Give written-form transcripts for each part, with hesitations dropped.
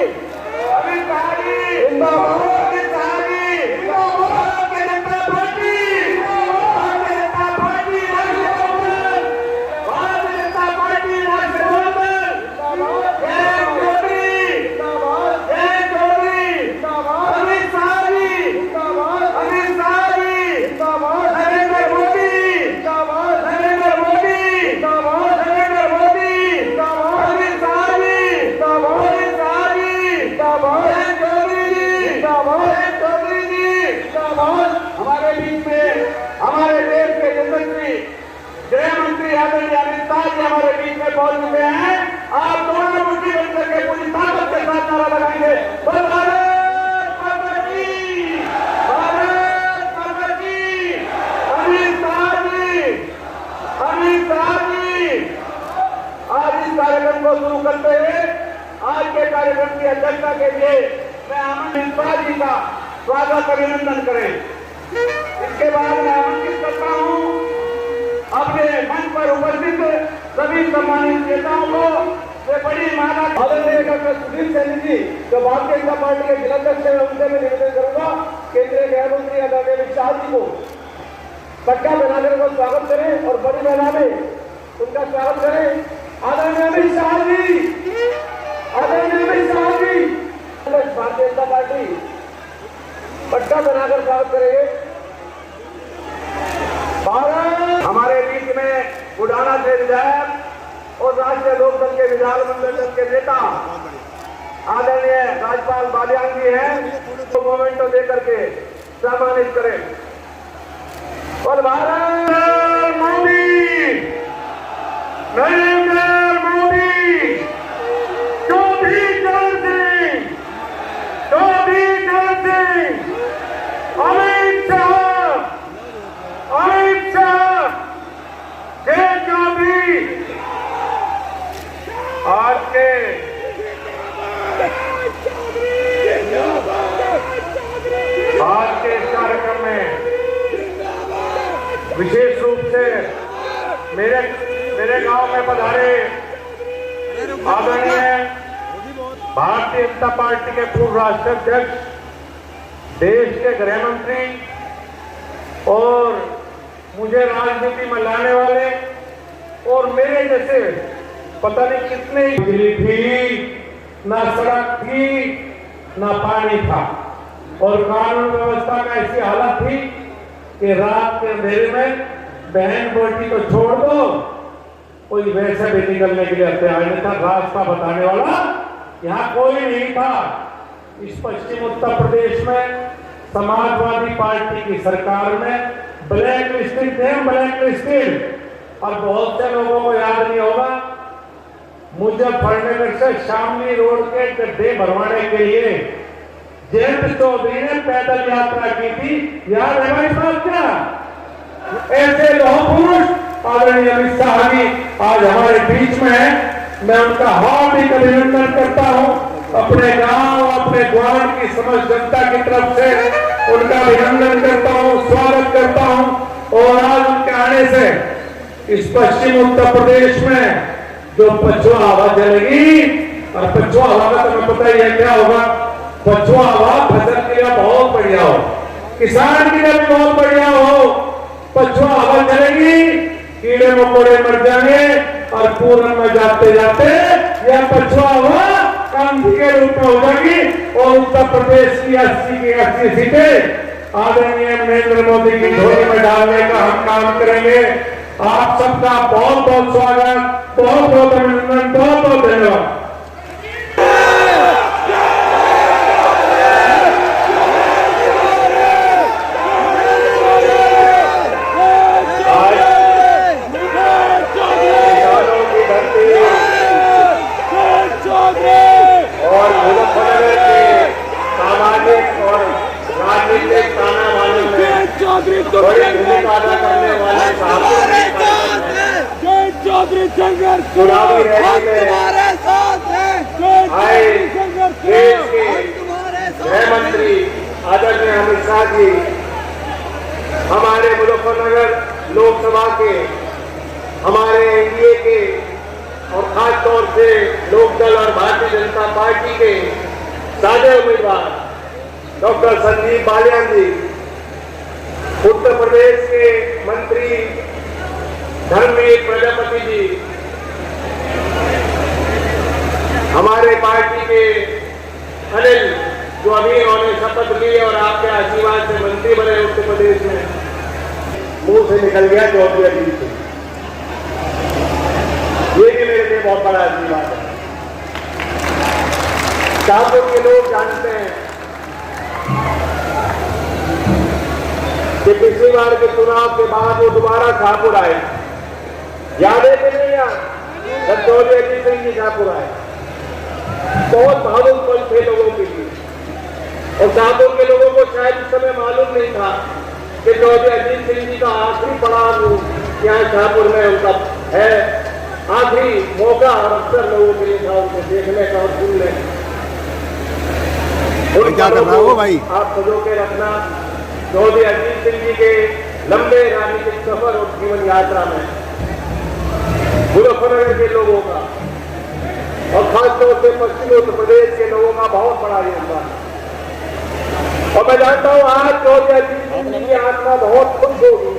अमित शाह जी जिंदाबाद, Amit Shah ji Bharatiya Janata party, Bharatiya Janata party राष्ट्रीय बहुमत, भारतीय जनता पार्टी राष्ट्रीय बहुमत। जय चौधरी, जय चौधरी, अमित शाह जी, अमित शाह जी, नरेंद्र मोदी, नरेंद्र मोदी, नरेंद्र मोदी, अमित शाह जी, अमित शाह जी, जय चौधरी जी, जय चौधरी जी। हमारे बीच में हमारे देश के यशस्वी गृह मंत्री आदरणीय अमित शाह जी हमारे बीच में पहुंच चुके हैं। आप दोनों मुट्ठी बन करके पूरी ताकत के साथ नारा लगाएंगे, बोल भारत माता की, भारत माता की। अमित शाह जी, अमित शाह जी। आज इस कार्यक्रम को शुरू करते हुए आज के कार्यक्रम की अध्यक्षता के लिए मैं अमित शाह जी का स्वागत अभिनंदन करें। इसके बाद मैं आमंत्रित करता हूं अपने मंच पर उपस्थित सभी सम्मानित नेताओं को वे बड़ी माला आदरणीय डॉक्टर सुधीर सैनी जी जो भारतीय जनता पार्टी के जिलाध्यक्ष हैं, उनसे मैं निवेदन करूंगा केंद्रीय गृह मंत्री आदरणीय अमित शाह जी को पट्टा बनाकर उनका स्वागत करें और बड़ी महिला में उनका स्वागत करें। आदरणीय अमित शाह जी, आदरणीय अमित शाह जी, भारतीय जनता पार्टी पट्टा बनाकर स्वागत करेंगे। भारत हमारे बीच में बुढ़ाना से विधायक और राष्ट्रीय लोकदल के विधानमंडल दल के नेता आदरणीय राज्यपाल बालियान जी हैं, तो मोमेंटो देकर के सम्मानित करें। और भारत मोदी, नरेंद्र मोदी, चौधरी चरण सिंह, चौधरी चरण सिंह, अमित शाह, अमित शाह, जय चौधरी। आज के इस कार्यक्रम में विशेष रूप से मेरे गांव में पधारे आदरणीय भारतीय जनता पार्टी के पूर्व राष्ट्रीय अध्यक्ष, देश के गृह मंत्री और मुझे राजनीति में लाने वाले और मेरे जैसे पता नहीं कितने बिजली थी, ना सड़क थी, ना पानी था और कानून व्यवस्था का ऐसी हालत थी कि रात के अंधेरे में बहन बेटी तो छोड़ दो, कोई वैसे भी निकलने के लिए तैयार नहीं था। रास्ता बताने वाला यहाँ कोई नहीं था। इस पश्चिम उत्तर प्रदेश में समाजवादी पार्टी की सरकार में ब्लैक लिस्टेड थे, ब्लैक लिस्टेड। और बहुत से लोगों को याद नहीं होगा, मुजफ्फरनगर से शामली रोड के गड्ढे भरवाने के लिए जयंत चौधरी ने पैदल यात्रा की थी, याद है भाई साहब क्या? ऐसे लौह पुरुष आदरणीय अमित शाह जी आज हमारे बीच में है। मैं उनका हार्दिक अभिनंदन करता हूं। अपने गांव, अपने ग्वाड़ की समस्त जनता की तरफ से उनका अभिनंदन करता हूं, स्वागत करता हूं। और आज उनके आने से इस पश्चिम उत्तर प्रदेश में जो पछुआ हवा चलेगी, और पछुआ हवा का तुम्हें पता ही है क्या होगा। पछुआ हवा फसल के लिए बहुत बढ़िया हो, किसान के लिए भी बहुत बढ़िया हो। पछुआ हवा चलेगी, कीड़े मकोड़े मर जाएंगे और पूरन में जाते जाते यह पछुआ हवा क्रांति के रूप में हो जाएगी और उत्तर प्रदेश की 80 की 80 सीटें आदरणीय नरेंद्र मोदी की झोली में डालने का हम काम करेंगे। आप सबका बहुत बहुत स्वागत, बहुत बहुत अभिनंदन, बहुत बहुत धन्यवाद। और मुजफ्फरनगर के सामाजिक और राजनीतिक ताना बाना में बड़ी भूमिका अदा करने वाले चौधरी संघर्ष चुनावी रैली में आए देश के गृह मंत्री आदरणीय अमित शाह जी हमारे मुजफ्फरनगर लोकसभा के, हमारे एनडीए के और खास तौर से लोकदल और भारतीय जनता पार्टी के साझे उम्मीदवार डॉक्टर संदीप बालियान जी, उत्तर प्रदेश के मंत्री धर्मवीर प्रजापति जी, हमारे पार्टी के अनिल जो अभी उन्होंने शपथ ली और आपके आशीर्वाद से मंत्री बने उत्तर प्रदेश में, मुंह से निकल गया चौधरी अजीत सिंह। ये भी मेरे लिए बहुत बड़ा आशीर्वाद है। शाहपुर के लोग जानते हैं कि पिछली बार के चुनाव के बाद वो दोबारा शाहपुर आए। याद है कि नहीं यार, जब चौधरी अजीत सिंह जी शाहपुर आए, बहुत भावुक पल थे लोगों के लिए। और शाहपुर के लोगों को शायद इस समय मालूम नहीं था कि चौधरी अजीत सिंह जी का आखिरी पड़ाव यहाँ शाहपुर में उनका है, आखिरी मौका और अवसर लोगों के लिए था उनको देखने का और सुनने का। क्या कर रहा हो भाई? आप सजो के रखना चौधरी अजीत सिंह जी के लंबे राजनीतिक सफर और जीवन यात्रा में मुजफ्फरनगर के लोगों का और खासतौर से पश्चिमी उत्तर प्रदेश के लोगों का बहुत बड़ा योगदान। और मैं जानता हूं आज चौधरी अजीत सिंह जी की आत्मा बहुत खुश होगी।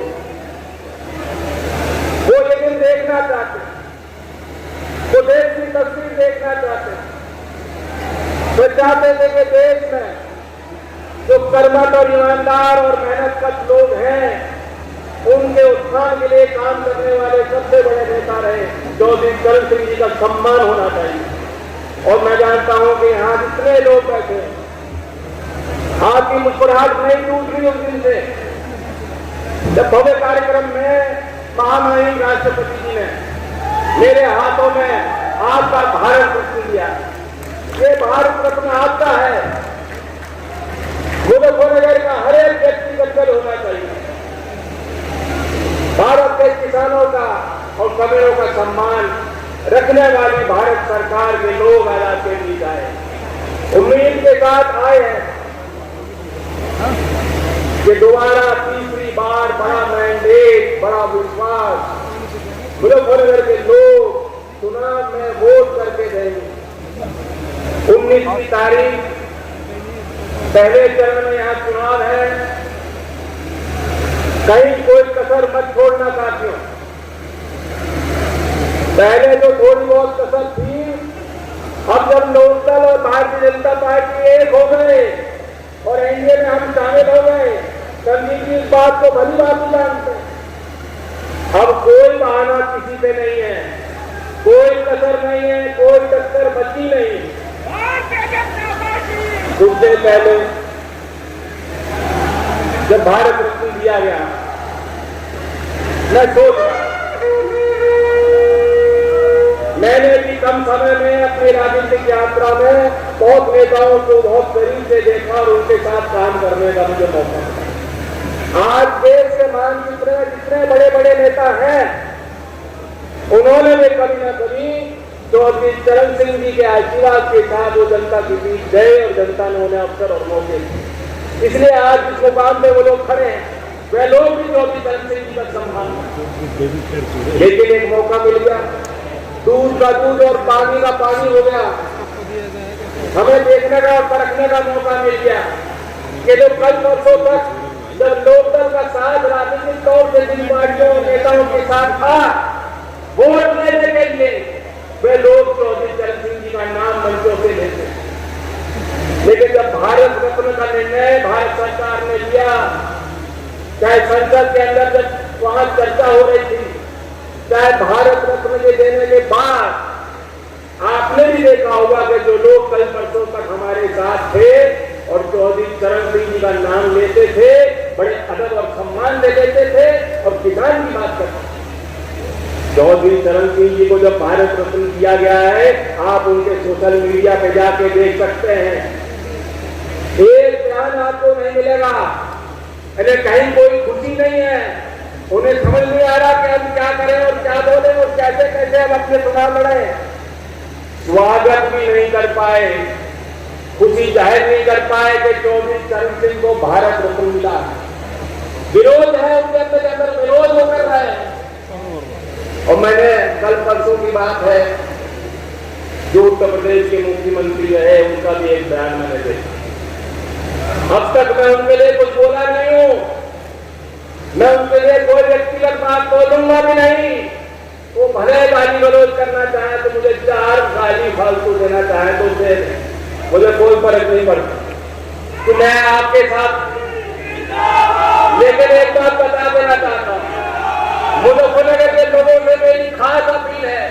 वो ये दिन देखना चाहते हैं, वो देश की तस्वीर देखना चाहते हैं। वे चाहते थे कि देश में जो कर्मठ और ईमानदार और मेहनतकश लोग हैं, उनके उत्थान के लिए काम करने वाले सबसे बड़े नेता रहे चौधरी चरण सिंह जी का सम्मान होना चाहिए। और मैं जानता हूं कि यहाँ जितने लोग बैठे हैं, आपकी मुस्कुराहट नहीं टूट रही उस दिन से जब भव्य कार्यक्रम में महामहिम राष्ट्रपति जी ने मेरे हाथों में आपका भारत रत्न दिया। ये भारत रत्न आपका है, मुजफ्फरनगर का हर एक व्यक्ति बदल होना चाहिए। भारत के किसानों का और कबीरों का सम्मान रखने वाली भारत सरकार के लोग आज आपके बीच आए, उम्मीद के साथ आए हैं कि दोबारा तीसरी बार बड़ा मैंडेट, बड़ा विश्वास मुजफ्फरनगर के लोग चुनाव में वोट करके देंगे। 19 तारीख पहले चरण में यहाँ चुनाव है, कहीं कोई कसर मत छोड़ना साथियों। पहले जो थोड़ी बहुत कसर थी, अब जब लोकदल और भारतीय जनता पार्टी एक हो गए और एनडीए में हम शामिल हो गए, संदीप जी इस बात को भली बात जानते हैं। अब कोई बहाना किसी पे नहीं है, कोई कसर नहीं है, कोई टक्कर बची नहीं। उससे पहले जब भारत रत्न दिया गया, मैं सोच मैंने भी कम समय में अपनी राजनीतिक यात्रा में बहुत नेताओं को बहुत करीब से देखा और उनके साथ काम करने का मुझे मौका मिला। आज देश के मानचित्र में जितने बड़े बड़े नेता हैं, उन्होंने भी कभी न कभी चौधरी चरण सिंह जी के आशीर्वाद के साथ वो जनता के बीच गए और जनता ने उन्हें अवसर और मौके दिए। इसलिए आज जिस मुकाम पे वो लोग खड़े हैं, वे लोग भी चौधरी चरण सिंह जी का सम्मान। लेकिन एक मौका मिल गया, दूध का दूध और पानी का पानी हो गया। हमें देखने का और परखने का मौका मिल गया कि जो कल परसों तक जब लोकदल का साथ राजनीतिक तौर से जिन पार्टियों और नेताओं के साथ था वोट लेने के लिए, वे लोग चौधरी चरण सिंह जी का नाम मंचों से लेते। लेकिन जब भारत रत्न का निर्णय भारत सरकार ने लिया, चाहे संसद के अंदर जब वहां चर्चा हो रही थी, चाहे भारत रत्न के देने के बाद आपने भी देखा होगा कि जो लोग कल परसों तक हमारे साथ थे और चौधरी चरण सिंह जी का नाम लेते थे, बड़े अदब और सम्मान दे देते थे और किसान की बात करते थे। चौधरी चरण सिंह जी को जब भारत रत्न दिया गया है, आप उनके सोशल मीडिया पे जाके देख सकते हैं, एक बयान आपको नहीं मिलेगा, अरे कहीं कोई खुशी नहीं है। उन्हें समझ नहीं आ रहा कि हम क्या करें और क्या बोले और कैसे कैसे हम अपने चुनाव लड़े। स्वागत भी नहीं कर पाए, खुशी जाहिर नहीं कर पाए कि चौधरी चरण सिंह को भारत रत्न मिला। विरोध है उनके अंदर विरोध वो कर रहे हैं। और मैंने कल परसों की बात है, जो उत्तर प्रदेश के मुख्यमंत्री रहे उनका भी एक बयान मैंने देखा। अब तक मैं उनके लिए कुछ बोला नहीं हूं, मैं उनके लिए कोई व्यक्तिगत बात बोलूंगा भी नहीं। वो भले गाली गलौज करना चाहे तो मुझे 4 गाली फालतू देना चाहे तो दे, मुझे कोई फर्क नहीं पड़ता। कि मैं आपके साथ, लेकिन एक बात बता देना चाहता हूं, मुजफ्फरनगर के लोगों से मेरी खास अपील है।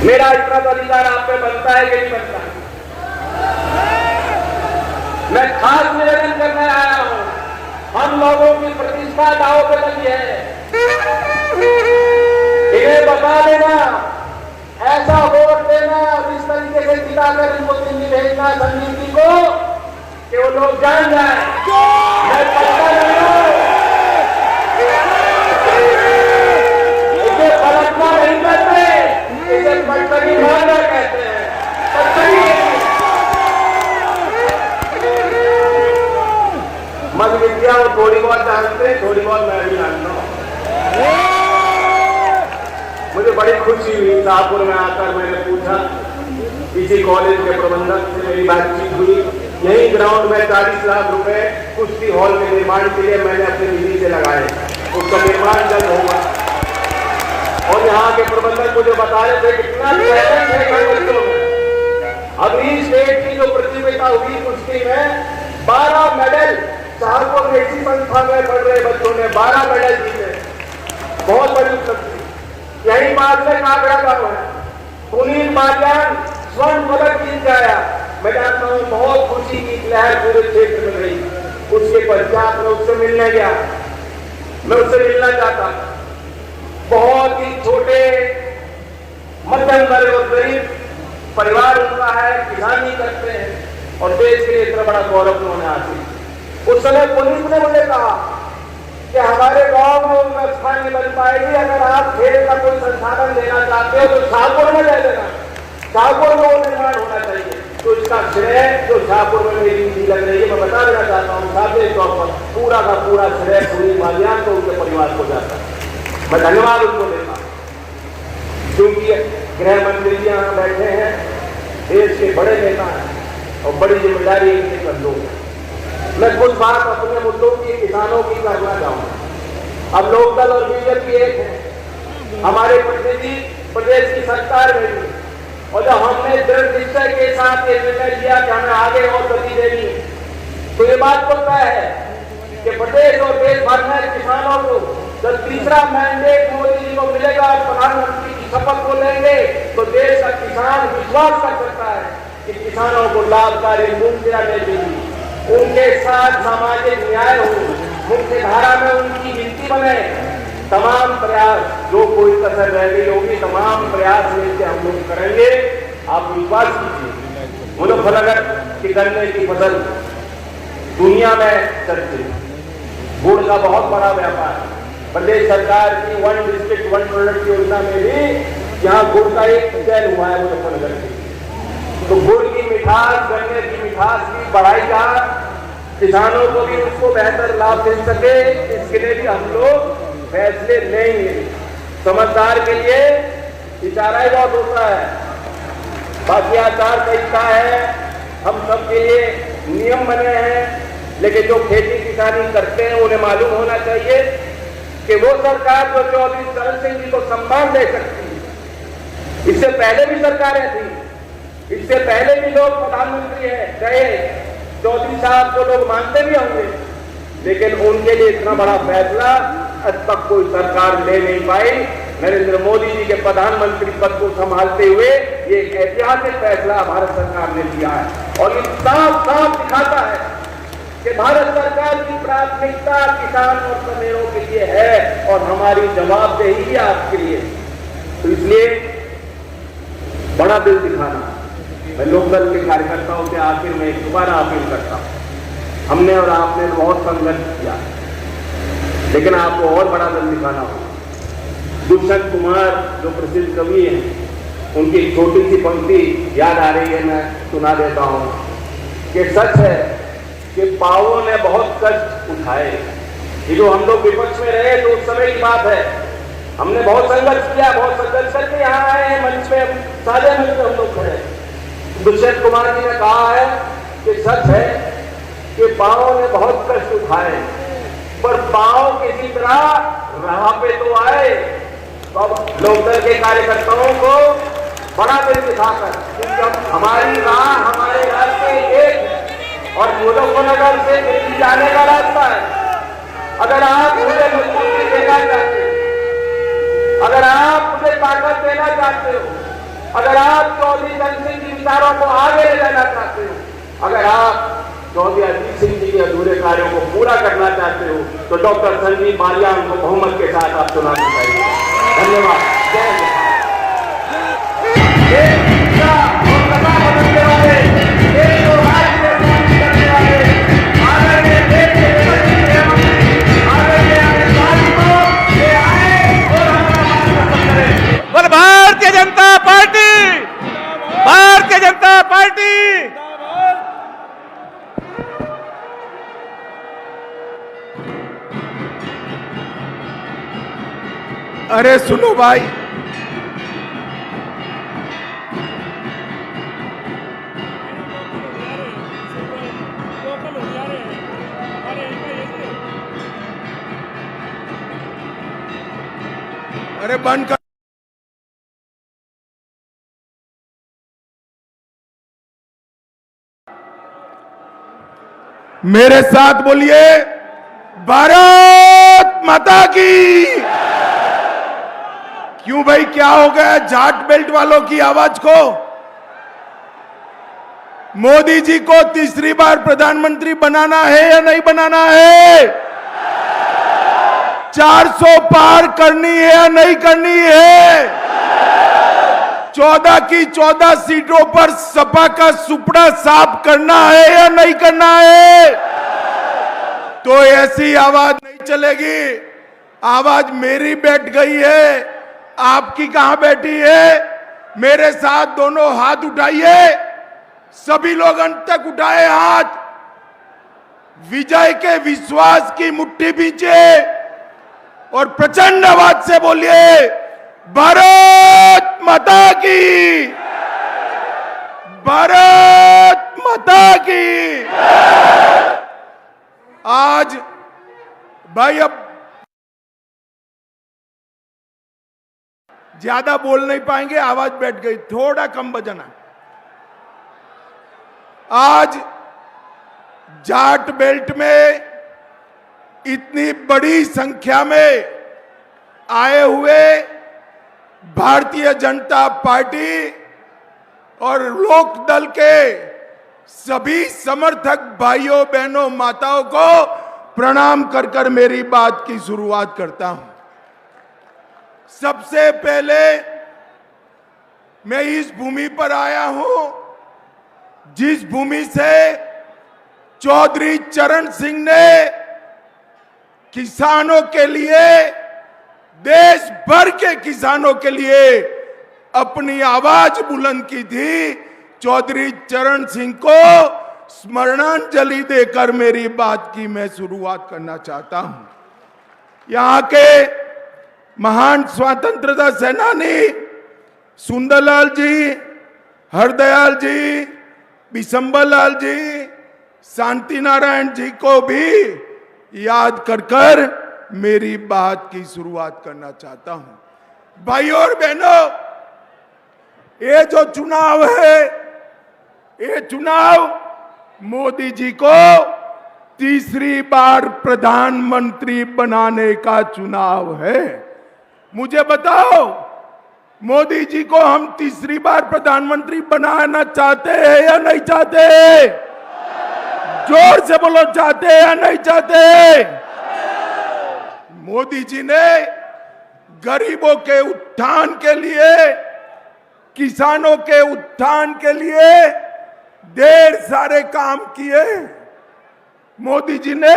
मेरा इतना तो अधिकार आप पे बनता है कि नहीं बनता? मैं खास निवेदन करने आया हूं, हम लोगों की प्रतिष्ठा दांव पे लगी है। इन्हें बता देना, ऐसा वोट देना और इस तरीके से जिताकर इनको दिल्ली भेजना संजीव जी को कि वो लोग जान जाए मैं पढ़ता नहीं हूं, इसे पलटना नहीं करते, इसे पलटनी मारना कहते हैं। मत विद्या वो थोड़ी बहुत जानते हैं, थोड़ी बहुत मैं भी जानता हूँ। मुझे बड़ी खुशी हुई, शाहपुर में आकर मैंने पूछा, इसी कॉलेज के प्रबंधक से मेरी बातचीत हुई। यही ग्राउंड में 40 लाख रुपए कुश्ती हॉल के निर्माण के लिए मैंने अपनी निधि से लगाए, उसका निर्माण जल्द होगा। और यहाँ के प्रबंधक मुझे बता रहे थे कितना टैलेंट है बच्चों में। अभी स्टेट की जो प्रतियोगिता हुई कुश्ती में 12 मेडल, शाहपुर में इसी संस्था में पढ़ रहे बच्चों ने 12 मेडल जीते, बहुत बड़ी उपलब्धि। यही बात में कागड़ा गांव है, पुनीत माल्यान स्वर्ण पदक जीत गया। मैं जानता हूँ बहुत खुशी की लहर पूरे क्षेत्र में रही। उसके पश्चात मैं उससे मिलने गया, मैं उससे मिलना चाहता। बहुत ही छोटे मध्यम वर्ग और गरीब परिवार उनका है, किसानी करते हैं और देश के लिए इतना बड़ा गौरव उन्होंने हासिल। उस समय पुलिस ने मुझे कहा कि हमारे गांव में वो व्यवस्था नहीं बन पाएगी, अगर आप खेल का कोई संसाधन देना चाहते हो तो शाहपुर में दे देना, शाहपुर में वो निर्माण होना चाहिए। तो इसका श्रेय जो शाहपुर में मेरी निधि लग रही है, मैं बता देना चाहता हूँ सादे तौर पर पूरा का पूरा श्रेय पूरी माल्यान को उनके परिवार को जाता है। मैं धन्यवाद उनको देता हूँ, क्योंकि गृह मंत्री जी यहाँ बैठे हैं, देश के बड़े नेता हैं और बड़ी जिम्मेदारी इनके कंधों में। मैं कुछ बात अपने मुद्दों की, किसानों की करना चाहूंगा। अब लोकदल और बीजेपी एक है, हमारे प्रतिनिधि प्रदेश की सरकार में भी, और जब हमने दृढ़ निश्चय के साथ ये निर्णय लिया कि हमें आगे और गति देनी है, तो ये बात तो तय है कि प्रदेश और देश भर में किसानों को जब तीसरा मैंडेट मोदी जी को मिलेगा और प्रधानमंत्री की शपथ को लेंगे तो देश का किसान विश्वास कर सकता है कि किसानों को लाभकारी मुफ्तिया मिलेगी, उनके साथ सामाजिक न्याय हो, मुख्य धारा में उनकी गिनती बने। तमाम प्रयास जो कोई कसर रह गई होगी, तमाम प्रयास मिलकर हम लोग करेंगे। आप विश्वास कीजिए, मुजफ्फरनगर की गन्ने की फसल दुनिया में चलती, गुड़ का बहुत बड़ा व्यापार है। प्रदेश सरकार की 1 डिस्ट्रिक्ट 1 प्रोडक्ट योजना में भी यहाँ गुड़ का एक चयन हुआ है मुजफ्फरनगर में। तो गुड़ की मिठास, गन्ने की मिठास भी बढ़ाई जा, किसानों को भी उसको बेहतर लाभ मिल सके, इसके लिए भी हम लोग फैसले लेंगे। समझदार के लिए इशारा ही बहुत होता है, बाकी आचार संहिता है, हम सब के लिए नियम बने हैं। लेकिन जो खेती किसानी करते हैं उन्हें मालूम होना चाहिए कि वो सरकार जो 24 चरण सिंह जी को सम्मान दे सकती है। इससे पहले भी सरकारें थी, इससे पहले भी लोग प्रधानमंत्री रहे, चौधरी साहब को लोग मानते भी होंगे, लेकिन उनके लिए इतना बड़ा फैसला अब तक कोई सरकार ले नहीं पाई। नरेंद्र मोदी जी के प्रधानमंत्री पद को संभालते हुए ये एक ऐतिहासिक फैसला भारत सरकार ने लिया है और ये साफ साफ दिखाता है कि भारत सरकार की प्राथमिकता किसान और किसानों के लिए है और हमारी जवाबदेही आपके लिए। तो इसलिए बड़ा दिल दिखाना, मैं लोकदल के कार्यकर्ताओं से आखिर में दोबारा अपील करता हूँ, हमने और आपने बहुत संघर्ष किया, लेकिन आपको और बड़ा दिल दिखाना होगा। दुष्यंत कुमार जो प्रसिद्ध कवि हैं, उनकी छोटी सी पंक्ति याद आ रही है, मैं सुना देता हूँ कि सच है कि पावों ने बहुत कष्ट उठाए। ये जो हम लोग विपक्ष में रहे तो उस समय की बात है, हमने बहुत संघर्ष किया, बहुत संघर्ष करके यहाँ आए हैं मंच में, सारे मंच में हम लोग खड़े हैं। दुष्यंत कुमार जी ने कहा है कि सच है कि पांव ने बहुत कष्ट उठाए, पर पांव किसी तरह राह पे तो आए। तो अब लोकदल के कार्यकर्ताओं को बड़ा दिल दिखाकर, क्योंकि हमारी राह, हमारे रास्ते एक और मुजफ्फरनगर से दिल्ली जाने का रास्ता है। अगर आप मुझे मजबूती देना चाहते हो, अगर आप मुझे ताकत देना चाहते हो, अगर आप चौधरी चरण सिंह के विचारों को आगे ले जाना चाहते हो, अगर आप चौधरी अजीत सिंह जी के अधूरे कार्यों को पूरा करना चाहते हो, तो डॉक्टर संजीव बालियान को बहुमत के साथ आप चुनाव जिताइए। धन्यवाद। जय हिंद। Bharatiya Janata party, Bharatiya Janata party. अरे सुनो भाई, अरे बंद कर। मेरे साथ बोलिए, भारत माता की। क्यों भाई, क्या हो गया जाट बेल्ट वालों की आवाज को? मोदी जी को तीसरी बार प्रधानमंत्री बनाना है या नहीं बनाना है? 400 पार करनी है या नहीं करनी है? 14 की 14 सीटों पर सपा का सुपड़ा साफ करना है या नहीं करना है? तो ऐसी आवाज नहीं चलेगी। आवाज मेरी बैठ गई है, आपकी कहां बैठी है? मेरे साथ दोनों हाथ उठाइए, सभी लोग अंत तक उठाए हाथ। विजय के विश्वास की मुट्ठी भींचे और प्रचंड आवाज से बोलिए, भारत माता की, भारत माता की। आज भाई अब ज्यादा बोल नहीं पाएंगे, आवाज बैठ गई, थोड़ा कम बजाना। आज जाट बेल्ट में इतनी बड़ी संख्या में आए हुए भारतीय जनता पार्टी और लोकदल के सभी समर्थक भाइयों बहनों माताओं को प्रणाम कर कर मेरी बात की शुरुआत करता हूं। सबसे पहले मैं इस भूमि पर आया हूं जिस भूमि से चौधरी चरण सिंह ने किसानों के लिए, देश भर के किसानों के लिए अपनी आवाज बुलंद की थी। चौधरी चरण सिंह को स्मरणांजलि देकर मेरी बात की मैं शुरुआत करना चाहता हूं। यहां के महान स्वतंत्रता सेनानी सुंदरलाल जी, हरदयाल जी, बिशंबर लाल जी, शांति नारायण जी को भी याद कर कर मेरी बात की शुरुआत करना चाहता हूं। भाइयों और बहनों, ये जो चुनाव है, ये चुनाव मोदी जी को तीसरी बार प्रधानमंत्री बनाने का चुनाव है। मुझे बताओ, मोदी जी को हम तीसरी बार प्रधानमंत्री बनाना चाहते हैं या नहीं चाहते? जोर से बोलो, चाहते हैं या नहीं चाहते? मोदी जी ने गरीबों के उत्थान के लिए, किसानों के उत्थान के लिए ढेर सारे काम किए। मोदी जी ने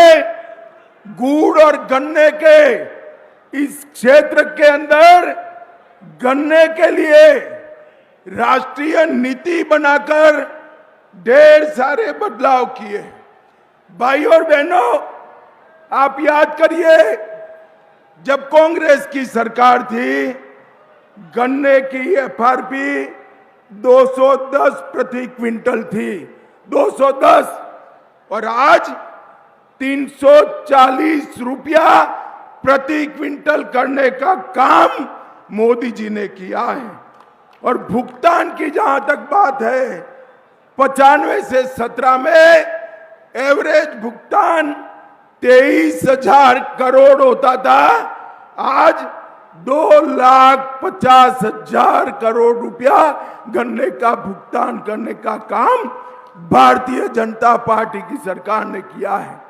गुड़ और गन्ने के इस क्षेत्र के अंदर गन्ने के लिए राष्ट्रीय नीति बनाकर ढेर सारे बदलाव किए। भाइयों और बहनों, आप याद करिए, जब कांग्रेस की सरकार थी, गन्ने की एफआरपी 210 प्रति क्विंटल थी, 210, और आज 340 रुपया प्रति क्विंटल करने का काम मोदी जी ने किया है। और भुगतान की जहां तक बात है, 95 से 17 में एवरेज भुगतान 23,000 करोड़ होता था, आज 2,50,000 करोड़ रुपया गन्ने का भुगतान करने का काम भारतीय जनता पार्टी की सरकार ने किया है।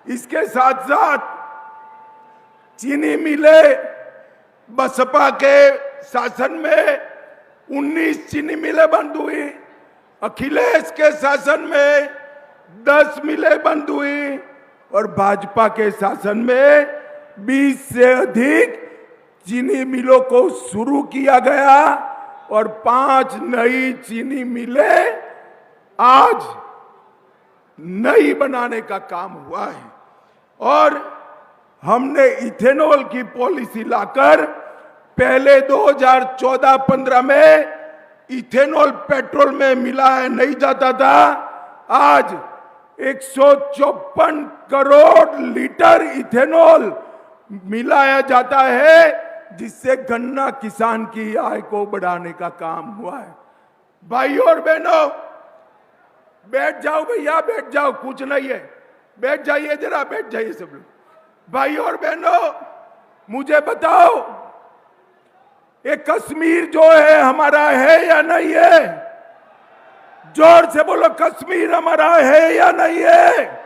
इसके साथ साथ चीनी मिलें, बसपा के शासन में 19 चीनी मिलें बंद हुई, अखिलेश के शासन में 10 मिलें बंद हुई, और भाजपा के शासन में 20 से अधिक चीनी मिलों को शुरू किया गया, और 5 नई चीनी मिलें आज नई बनाने का काम हुआ है। और हमने इथेनॉल की पॉलिसी लाकर, पहले 2014-15 में इथेनॉल पेट्रोल में मिलाया नहीं जाता था, आज 154 करोड़ लीटर इथेनॉल मिलाया जाता है, जिससे गन्ना किसान की आय को बढ़ाने का काम हुआ है। भाइयों और बहनों, बैठ जाओ भैया, बैठ जाओ, कुछ नहीं है, बैठ जाइए, जरा बैठ जाइए सब लोग। भाइयों और बहनों, मुझे बताओ, ये कश्मीर जो है हमारा है या नहीं है? जोर से बोलो, कश्मीर हमारा है या नहीं है?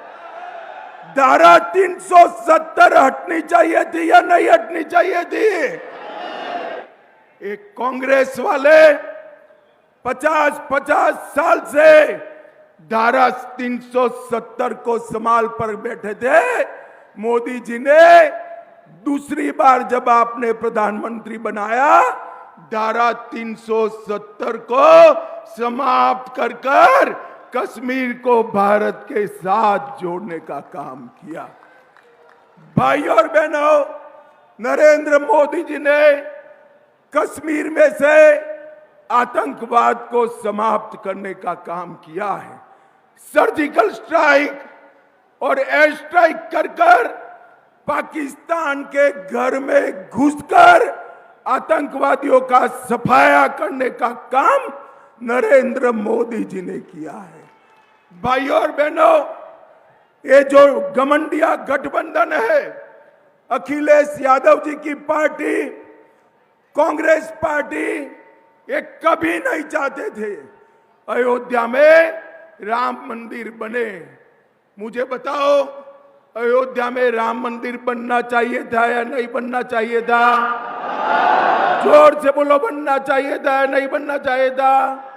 धारा 370 हटनी चाहिए थी या नहीं हटनी चाहिए थी? एक कांग्रेस वाले 50-50 साल से धारा 370 को संभाल पर बैठे थे। मोदी जी ने दूसरी बार जब आपने प्रधानमंत्री बनाया, धारा 370 को समाप्त कर कर कश्मीर को भारत के साथ जोड़ने का काम किया। भाइयों और बहनों, नरेंद्र मोदी जी ने कश्मीर में से आतंकवाद को समाप्त करने का काम किया है। सर्जिकल स्ट्राइक और एयर स्ट्राइक कर कर पाकिस्तान के घर में घुसकर आतंकवादियों का सफाया करने का काम नरेंद्र मोदी जी ने किया है। भाइयों और बहनों, ये जो गठबंधन गठबंधन है, अखिलेश यादव जी की पार्टी, कांग्रेस पार्टी, ये कभी नहीं चाहते थे अयोध्या में राम मंदिर बने। मुझे बताओ, अयोध्या में राम मंदिर बनना चाहिए था या नहीं बनना चाहिए था? जोर से बोलो, बनना चाहिए था या नहीं बनना चाहिए था?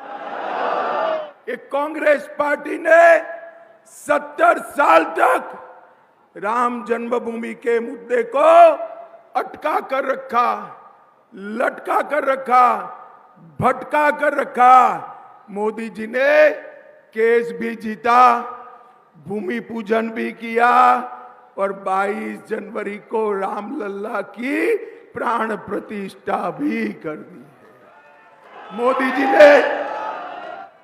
एक कांग्रेस पार्टी ने 70 साल तक राम जन्मभूमि के मुद्दे को अटका कर रखा, लटका कर रखा, भटका कर रखा। मोदी जी ने केस भी जीता, भूमि पूजन भी किया, और 22 जनवरी को रामलला की प्राण प्रतिष्ठा भी कर दी है। मोदी जी ने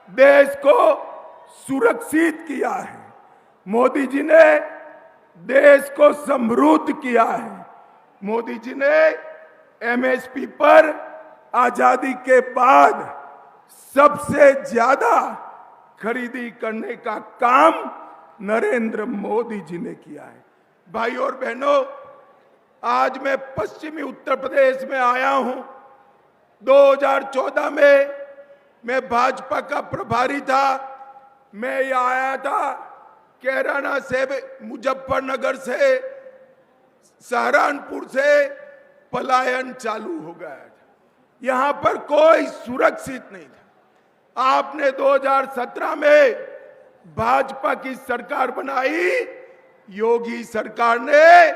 देश को सुरक्षित किया है, मोदी जी ने देश को समृद्ध किया है, मोदी जी ने एमएसपी पर आजादी के बाद सबसे ज्यादा खरीदी करने का काम नरेंद्र मोदी जी ने किया है। भाइयों और बहनों, आज मैं पश्चिमी उत्तर प्रदेश में आया हूं। 2014 में मैं भाजपा का प्रभारी था। मैं यहाँ आया था, कैराना से, मुजफ्फरनगर से, सहारनपुर से पलायन चालू हो गया था। यहां पर कोई सुरक्षित नहीं था। आपने 2017 में भाजपा की सरकार बनाई, योगी सरकार ने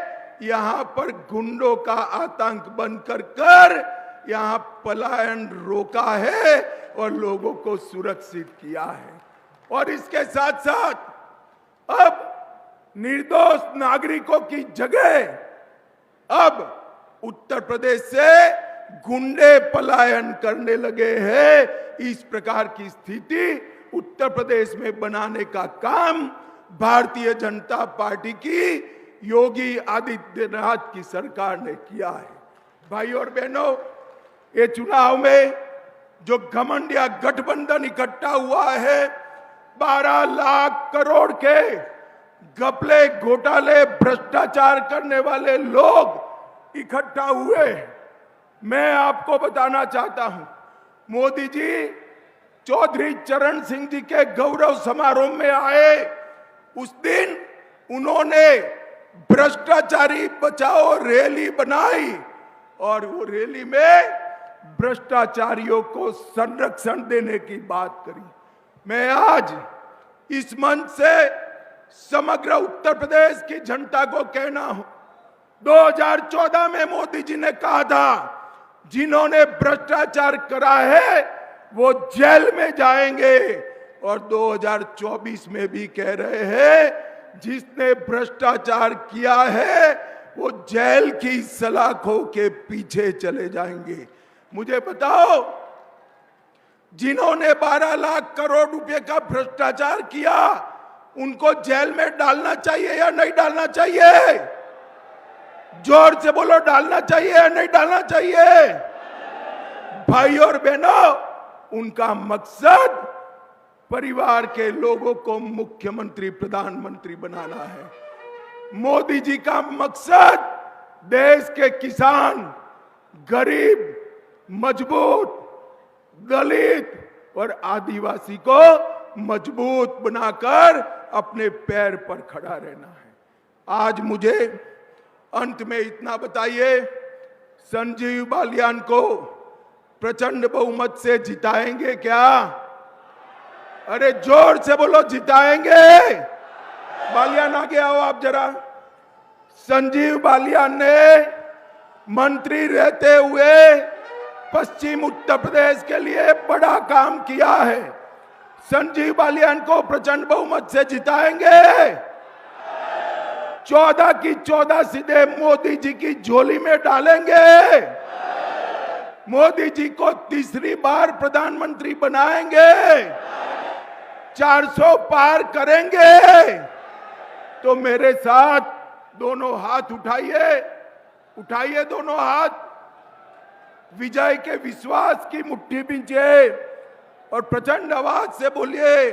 यहां पर गुंडों का आतंक बंद कर यहां पलायन रोका है और लोगों को सुरक्षित किया है। और इसके साथ साथ अब निर्दोष नागरिकों की जगह अब उत्तर प्रदेश से गुंडे पलायन करने लगे हैं। इस प्रकार की स्थिति उत्तर प्रदेश में बनाने का काम भारतीय जनता पार्टी की योगी आदित्यनाथ की सरकार ने किया है। भाई और बहनों, ये चुनाव में जो घमंडिया गठबंधन इकट्ठा हुआ है, 12 लाख करोड़ के घपले, घोटाले, भ्रष्टाचार करने वाले लोग इकट्ठा हुए। मैं आपको बताना चाहता हूं, मोदी जी चौधरी चरण सिंह जी के गौरव समारोह में आए, उस दिन उन्होंने भ्रष्टाचारी बचाओ रैली बनाई और वो रैली में भ्रष्टाचारियों को संरक्षण देने की बात करी। मैं आज इस मंच से समग्र उत्तर प्रदेश की जनता को कहना हूं, 2014 में मोदी जी ने कहा था, जिन्होंने भ्रष्टाचार करा है वो जेल में जाएंगे, और 2024 में भी कह रहे हैं, जिसने भ्रष्टाचार किया है वो जेल की सलाखों के पीछे चले जाएंगे। मुझे बताओ, जिन्होंने 12 लाख करोड़ रुपए का भ्रष्टाचार किया, उनको जेल में डालना चाहिए या नहीं डालना चाहिए? जोर से बोलो, डालना चाहिए या नहीं डालना चाहिए? भाई और बहनों, उनका मकसद परिवार के लोगों को मुख्यमंत्री, प्रधानमंत्री बनाना है। मोदी जी का मकसद देश के किसान, गरीब, मजबूत, दलित और आदिवासी को मजबूत बनाकर अपने पैर पर खड़ा रहना है। आज मुझे अंत में इतना बताइए, संजीव बालियान को प्रचंड बहुमत से जिताएंगे क्या? अरे जोर से बोलो, जिताएंगे? बालियान आगे आओ आप जरा। संजीव बालियान ने मंत्री रहते हुए पश्चिम उत्तर प्रदेश के लिए बड़ा काम किया है। संजीव बालियान को प्रचंड बहुमत से जिताएंगे? 14 की 14 सीधे मोदी जी की झोली में डालेंगे? मोदी जी को तीसरी बार प्रधानमंत्री बनाएंगे? 400 पार करेंगे? तो मेरे साथ दोनों हाथ उठाइए, उठाइए दोनों हाथ, विजय के विश्वास की मुट्ठी बींचिए और प्रचंड आवाज से बोलिए,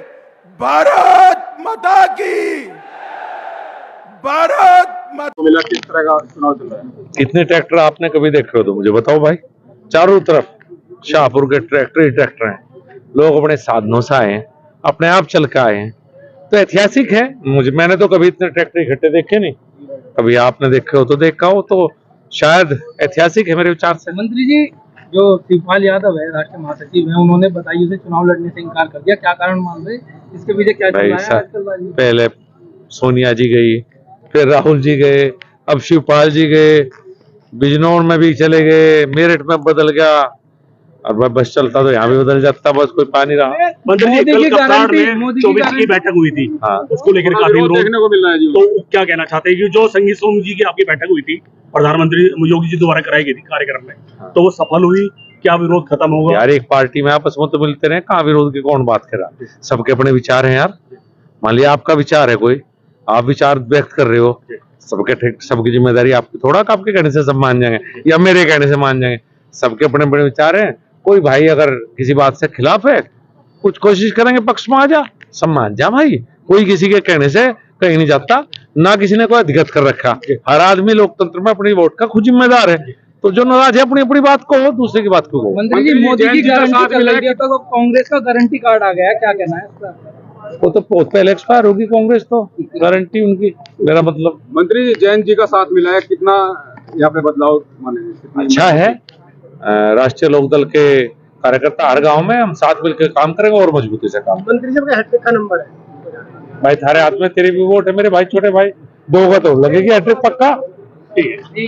भारत माता की, भारत माता। मिला किस तरह का चुनाव चल रहा है? कितने ट्रैक्टर आपने कभी देखे हो तो मुझे बताओ भाई। चारों तरफ शाहपुर के ट्रैक्टर ही ट्रैक्टर हैं। लोग अपने साधनों से आए हैं, अपने आप चल के आए हैं, तो ऐतिहासिक है। मैंने तो कभी इतने ट्रैक्टर इकट्ठे देखे नहीं, कभी आपने देखे हो तो देखा हो, तो शायद ऐतिहासिक है मेरे विचार से। मंत्री जी, जो शिवपाल यादव है, राष्ट्रीय महासचिव है, उन्होंने बदायूं से चुनाव लड़ने से इनकार कर दिया, क्या कारण मान रहे? इसके पीछे क्या चल रहा है आजकल? पहले सोनिया जी गई, फिर राहुल जी गए, अब शिवपाल जी गए, बिजनौर में भी चले गए, मेरठ में बदल गया, और बस चलता तो यहाँ भी बदल जाता, बस कोई पानी रहा। मंत्री जी, कल कप्तान में 24 की बैठक हुई थी, हाँ, उसको लेकर काफी विरोध देखने को मिल रहा है जी। तो क्या कहना चाहते हैं कि जो संगीत सोम जी की आपकी बैठक हुई थी, प्रधानमंत्री योगी जी द्वारा कराई गई थी कार्यक्रम में, तो वो सफल हुई? क्या विरोध खत्म होगा? यार, एक पार्टी में आपस में तो मिलते रहे, कहाँ विरोध की कौन बात कर रहा? सबके अपने विचार हैं यार। मान लिया आपका विचार है कोई, आप विचार व्यक्त कर रहे हो, सबकी जिम्मेदारी आपकी थोड़ा कि आपके कहने से सब मान जाएंगे या मेरे कहने से मान जाएंगे। सबके अपने अपने विचार हैं। कोई भाई अगर किसी बात से खिलाफ है, कुछ कोशिश करेंगे पक्ष में आ जा, सब मान जा भाई। कोई किसी के कहने से कहीं नहीं जाता, ना किसी ने कोई अधिगत कर रखा। हर आदमी लोकतंत्र में अपनी वोट का खुद जिम्मेदार है, तो जो नाराज है अपनी अपनी बात को, दूसरे की बात को। मंत्री जी, मोदी की गारंटी चल रही है, तो कांग्रेस का गारंटी कार्ड आ गया है, क्या कहना है इसका? वो तो बहुत पहले एक्सपायर होगी कांग्रेस, तो गारंटी उनकी, मेरा मतलब। मंत्री जी, जैन जी का साथ मिला है, कितना यहाँ पे बदलाव माने? अच्छा है। राष्ट्रीय लोकदल के कार्यकर्ता हर गांव में हम साथ मिलकर काम करेंगे और मजबूती से काम। मंत्री जी का हैट्रिक का नंबर है भाई, थारे हाथ में तेरी भी वोट है मेरे भाई, छोटे भाई, 2 का तो लगेगी हैट्रिक पक्का। ठीक है।